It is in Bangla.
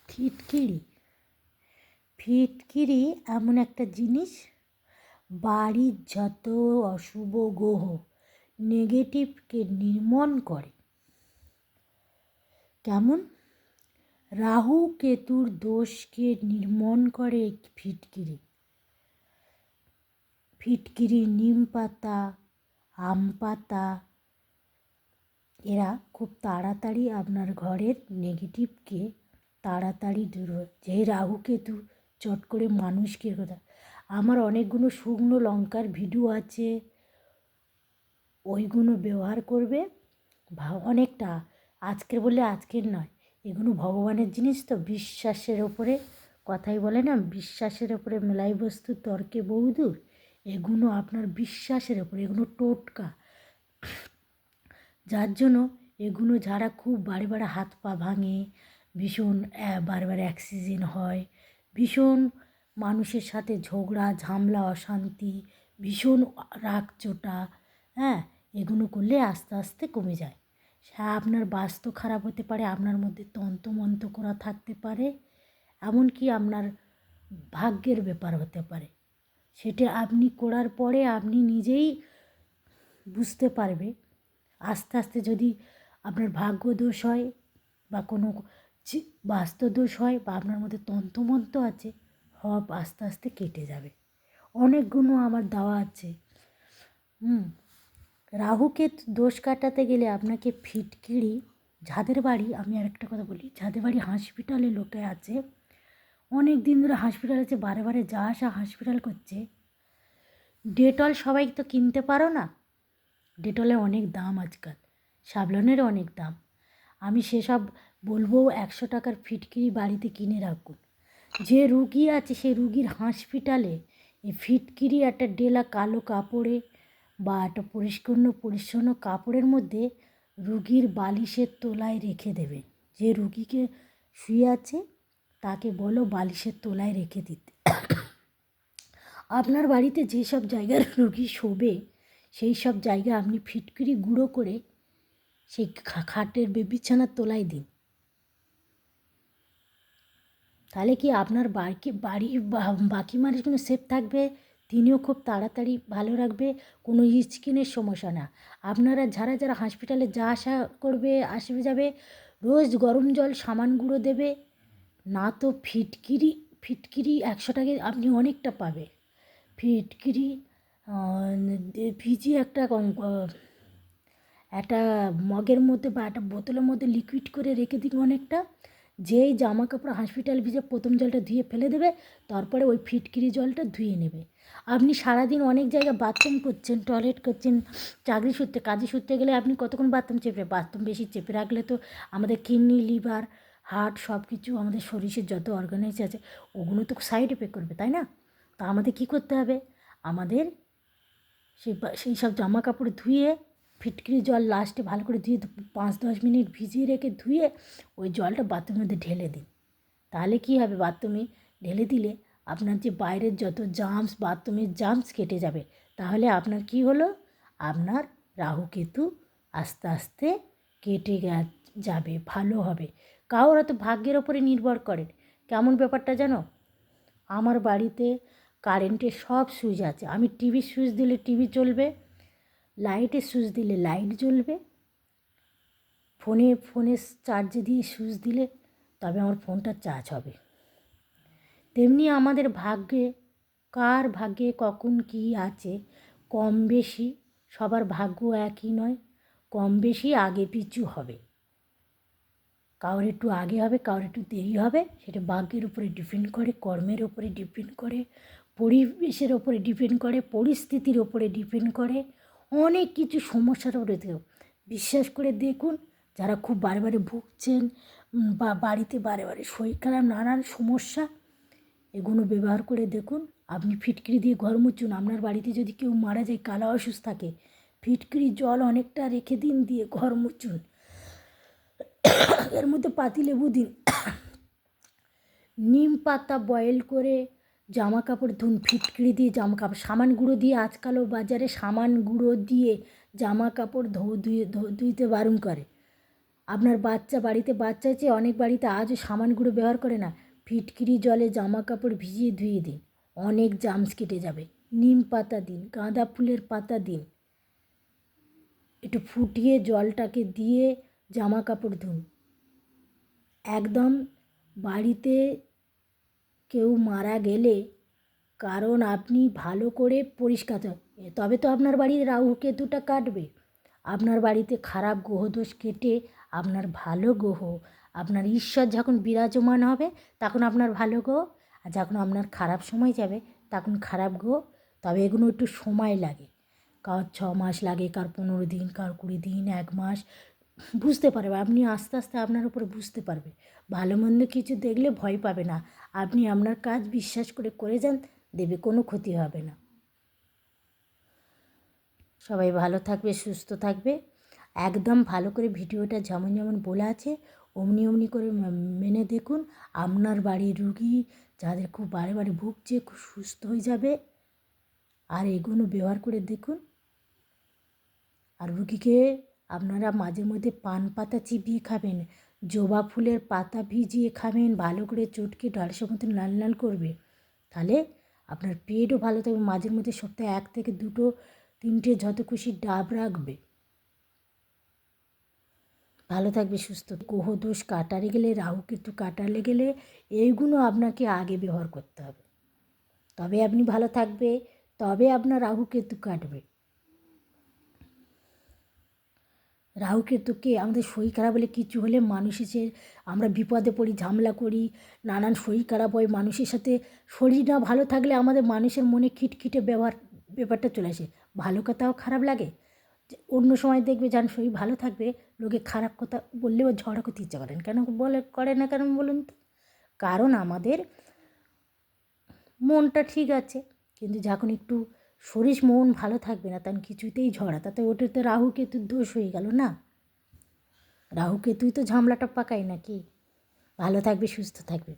ফিটকিরি ফিটকিরি এমন একটা জিনিস, বাড়ির যত অশুভ গ্রহ নেগেটিভকে নির্মূল করে। কেমন? রাহু কেতুর দোষকে নির্মূল করে ফিটকিরি। ফিটকিরি, নিম পাতা, আম পাতা, এরা খুব তাড়াতাড়ি আপনার ঘরের নেগেটিভকে তাড়াতাড়ি দূর হয়। যে রাহু কেতু চট করে মানুষকে কথা। আমার অনেকগুলো শুকনো লঙ্কার ভিডিও আছে, ওইগুলো ব্যবহার করবে। অনেকটা আজকের বললে আজকের নয়, এগুলো ভগবানের জিনিস তো, বিশ্বাসের ওপরে কথাই বলে না, বিশ্বাসের ওপরে মেলাই বস্তু তর্কে বহুদূর। এগুলো আপনার বিশ্বাসের ওপরে, এগুলো টোটকা। যার জন্য এগুলো যারা খুব বারে বারে হাত পা ভাঙে, ভীষণ বারে বারে অ্যাক্সিডেন্ট হয়, ভীষণ মানুষের সাথে ঝগড়া ঝামেলা অশান্তি, ভীষণ রাগ চোটা, হ্যাঁ, এগুলো করলে আস্তে আস্তে কমে যায়। হ্যাঁ, আপনার বাস্তু খারাপ হতে পারে, আপনার মধ্যে তন্ত্রমন্ত্র করা থাকতে পারে, এমনকি আপনার ভাগ্যের ব্যাপার হতে পারে। সেটা আপনি করার পরে আপনি নিজেই বুঝতে পারবে। আস্তে আস্তে যদি আপনার ভাগ্য দোষ হয় বা কোনো বাস্তু দোষ হয় বা আপনার মধ্যে তন্ত্রমন্ত্র আছে, সব আস্তে আস্তে কেটে যাবে। অনেকগুলো আমার দেওয়া আছে। রাহুকে দোষ কাটাতে গেলে আপনাকে ফিটকিরি, যাদের বাড়ি, আমি আরেকটা কথা বলি, যাদের বাড়ি হসপিটালে লোকে আছে, অনেক দিন ধরে হসপিটাল আছে, বারে বারে যা আসা হসপিটাল করছে, ডেটল সবাই তো কিনতে পারো না, ডেটলের অনেক দাম আজকাল, সাবলনেরও অনেক দাম। আমি সেসব বলবো, 100 টাকার ফিটকিরি বাড়িতে কিনে রাখুন। যে রুগী আছে সেই রুগীর হসপিটালে এই ফিটকিরি একটা ডেলা কালো কাপড়ে বা একটা পরিচ্ছন্ন কাপড়ের মধ্যে রুগীর বালিশের তলায় রেখে দেবে। যে রুগীকে শুয়ে আছে তাকে বলো বালিশের তলায় রেখে দিতে। আপনার বাড়িতে যেসব জায়গার রুগী শোবে সেই সব জায়গায় আপনি ফিটকিরি গুঁড়ো করে সেই খাটের বিছানার তলায় দিন। তাহলে কি আপনার বাকি মানুষগুলো সেফ থাকবে, তিনিও খুব তাড়াতাড়ি ভালো রাখবে, কোনো স্কিনের সমস্যা না। আপনারা যারা যারা হসপিটালে যা আসা করবে, আসবে যাবে, রোজ গরম জল সাবান গুঁড়ো দেবে না। তো ফিটকিরি 100 টাকায় আপনি অনেকটা পাবে। ফিটকিরি ভিজিয়ে একটা মগের মধ্যে বা একটা বোতলের মধ্যে লিকুইড করে রেখে দিন অনেকটা। যেই জামা কাপড় হসপিটাল ভিজে প্রথম জলটা ধুয়ে ফেলে দেবে, তারপরে ওই ফিটকিরি জলটা ধুয়ে নেবে। আপনি সারাদিন অনেক জায়গায় বাথরুম করছেন, টয়লেট করছেন, চাকরি সূত্রে কাজে সূত্রে গেলে আপনি কতক্ষণ বাথরুম চেপে, বাথরুম বেশি চেপে রাখলে তো আমাদের কিডনি লিভার হার্ট সব কিছু, আমাদের শরীরের যত অর্গানাইজ আছে ওগুলো তো সাইড এফেক্ট করবে, তাই না? তা আমাদের কী করতে হবে? আমাদের সেই সব জামা কাপড় ধুয়ে ফিটকিরি জল লাস্টে ভালো করে ধুয়ে 5-10 মিনিট ভিজিয়ে রেখে ধুয়ে ওই জলটা বাথরুমের মধ্যে ঢেলে দিন। তাহলে কী হবে? বাথরুমে ঢেলে দিলে আপনার যে বাইরের যত জার্মস, বাথরুমের জার্মস কেটে যাবে। তাহলে আপনার কি হলো? আপনার রাহু কেতু আস্তে আস্তে কেটে যাবে, ভালো হবে। কারোর তো ভাগ্যের ওপরে নির্ভর করে। কেমন ব্যাপারটা জানো? আমার বাড়িতে কারেন্টের সব সুইচ আছে। আমি টিভির সুইচ দিলে টিভি চলবে, লাইটের সুইচ দিলে লাইট জ্বলবে, ফোনে চার্জে দিয়ে সুইচ দিলে তবে আমার ফোনটা চার্জ হবে। তেমনি আমাদের ভাগ্যে, কার ভাগ্যে কখন কী আছে, কম বেশি সবার ভাগ্য একই নয়, কম বেশি আগে পিছু হবে। কারোর একটু আগে হবে, কারোর একটু দেরি হবে। সেটা ভাগ্যের উপরে ডিপেন্ড করে, কর্মের ওপরে ডিপেন্ড করে, পরিবেশের ওপরে ডিপেন্ড করে, পরিস্থিতির ওপরে ডিপেন্ড করে, অনেক কিছু সমস্যার ওপরে। বিশ্বাস করে দেখুন, যারা খুব বারে বারে ভুগছেন বা বাড়িতে বারে বারে শরীর খারাপ, নানান সমস্যা, এগুলো ব্যবহার করে দেখুন। আপনি ফিটকিরি দিয়ে ঘর মুছুন। আপনার বাড়িতে যদি কেউ মারা যায়, কালা অসুস্থ থাকে, ফিটকিরি জল অনেকটা রেখে দিন, দিয়ে ঘর মুছুন। এর মধ্যে পাতিলেবু দিন, নিম পাতা বয়েল করে জামা কাপড় ধুন, ফিটকিরি দিয়ে জামা কাপড়, সাবান গুঁড়ো দিয়ে, আজকালও বাজারে সাবান গুঁড়ো দিয়ে জামা কাপড় ধুইতে বারণ করে। আপনার বাচ্চা বাড়িতে বাচ্চা আছে, অনেক বাড়িতে আজও সাবান গুঁড়ো ব্যবহার করে না। ফিটকিরি জলে জামা কাপড় ভিজিয়ে ধুয়ে দিন, অনেক জার্মস কেটে যাবে। নিম পাতা দিন, গাঁদা ফুলের পাতা দিন, একটু ফুটিয়ে জলটাকে দিয়ে জামা কাপড় ধুন। একদম বাড়িতে কেউ মারা গেলে, কারণ আপনি ভালো করে পরিষ্কার তবে তো আপনার বাড়ির রাহু কেতুটা কাটবে। আপনার বাড়িতে খারাপ গ্রহদোষ কেটে আপনার ভালো গ্রহ, আপনার ঈশ্বর যখন বিরাজমান হবে তখন আপনার ভালো গ্রহ, আর যখন আপনার খারাপ সময় যাবে তখন খারাপ গ্রহ। তবে এগুলো একটু সময় লাগে, কার 6 মাস লাগে, কার 15 দিন, কার 20 দিন, 1 মাস বুঝতে পারবে। আপনি আস্তে আস্তে আপনার উপরে বুঝতে পারবে। ভালো মন্দ কিছু দেখলে ভয় পাবে না, আপনি আপনার কাজ বিশ্বাস করে করে যান, দেবে, কোনো ক্ষতি হবে না। সবাই ভালো থাকবে, সুস্থ থাকবে। একদম ভালো করে ভিডিওটা যেমন যেমন বলা আছে অমনি অমনি করে মেনে দেখুন। আপনার বাড়ির রুগী যাদের খুব বারে বারে ভুগছে খুব সুস্থ হয়ে যাবে। আর এগুলো ব্যবহার করে দেখুন। আর রুগীকে আপনারা মাঝে মধ্যে পান পাতা চিবিয়ে খাবেন, জবা ফুলের পাতা ভিজিয়ে খাবেন, ভালো করে চটকে ঢালসের মতন লাল লাল করবে, তাহলে আপনার পেটও ভালো থাকবে। মাঝে মধ্যে সপ্তাহে 1 থেকে 2, 3টে যত খুশি ডাব রাখবে, ভালো থাকবে, সুস্থ। গ্রহদোষ কাটারে গেলে, রাহু কেতু কাটালে গেলে এইগুলো আপনাকে আগে ব্যবহার করতে হবে, তবে আপনি ভালো থাকবে, তবে আপনার রাহু কেতু কাটবে। রাহু কেতুকে আমাদের শরীর খারাপ হলে, কিছু হলে মানুষ এসে আমরা বিপদে পড়ি, ঝামেলা করি, নানান শরীর খারাপ হয় মানুষের সাথে। শরীর না ভালো থাকলে আমাদের মানুষের মনে খিটখিটে ব্যাপারটা চলে আসে, ভালো কথাও খারাপ লাগে। অন্য সময় দেখবে যান শরীর ভালো থাকবে, লোকে খারাপ কথা বললেও ঝগড়া করতে ইচ্ছা করেন, কেন করে না কেন বলুন তো? কারণ আমাদের মনটা ঠিক আছে, কিন্তু যখন একটু শরীর মন ভালো থাকবে না তখন কিছুতেই ঝগড়া, তাতে ওটাতে রাহু কেতুর দোষ হয়ে গেল না। রাহু কেতুই তো ঝামেলাটা পাকায় নাকি। ভালো থাকবে, সুস্থ থাকবে।